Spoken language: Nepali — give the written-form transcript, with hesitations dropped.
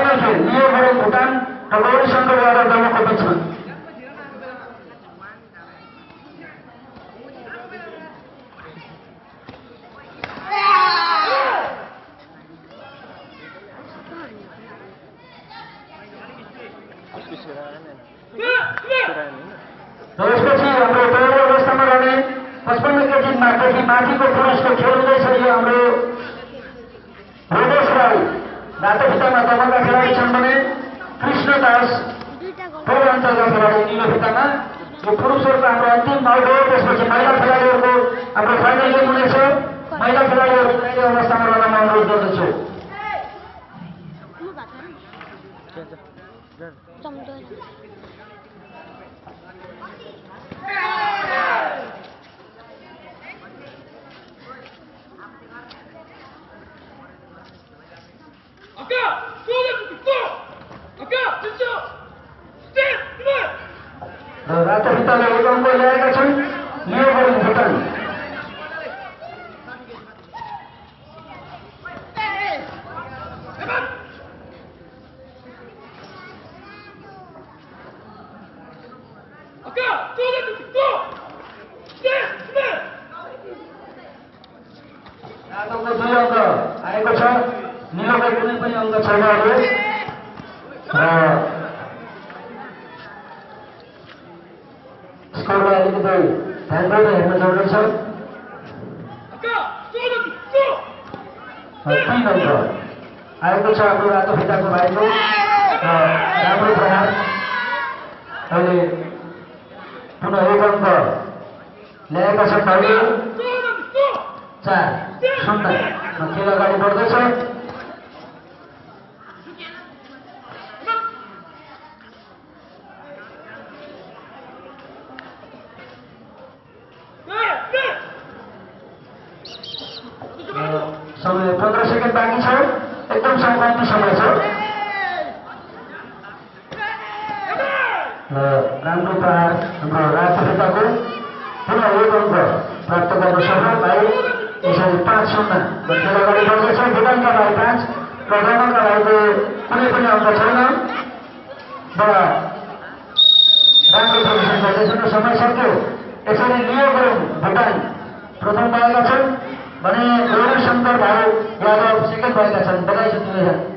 फाइनल खेल लियो गुरुङ भुटान र गौरीशङ्कर यादव दलको बीचमा। त्यसपछि हाम्रो पहिलो अवस्थामा रहने 55 केजी माथिको पुरुषको खेल हुँदैछ। यो हाम्रो रोडेश राई रातो फितामा दमनका खेलाडी छन् भने कृष्ण दास पूर्व अञ्चलका खेलाडी नीलो फितामा। यो पुरुषहरूको हाम्रो अन्तिम माउट हो। त्यसपछि महिला खेलाडीहरूको हाम्रो फाइनल गेम हुनेछ। महिला खेलाडीहरू पहिलो अवस्थामा रहन म अनुरोध गर्दछु। रातो फिताले एक अङ्क ल्याएका छन् लियो गुरुङ भुटान। रातोको 2 अङ्क आएको छ, नीलोको कुनै पनि अङ्क छैन। स्कोरलाई अलिकति ध्यान गरेर हेर्न जरुरी छ। 3 अङ्क आएको छ हाम्रो रातो फिताको भाइको। राम्रो प्रहार। अहिले पुनः 1 अङ्क ल्याएका छन् भाइले। 4-0 खेल अगाडि बढ्दैछ। समय 15 सेकेन्ड बाँकी छ। एकदम सम्पन्न समय छ। राम्रो प्रहार हाम्रो रातो फिताको। पुनः 1 अङ्क प्राप्त गर्न सफल भाइ। यसरी 5-0 खेल अगाडि बढ्दैछ। भुटानका भाइ 5 र गणका भाइको कुनै पनि अङ्क छैन। राम्रो प्रदर्शन गर्दैछन्। समय सक्यो। यसरी लियो गुरुङ भुटान प्रथम भएका छन् भने गौरीशङ्कर भाइ यादव सेकेन्ड भएका छन्। बधाई छ दुवैजना।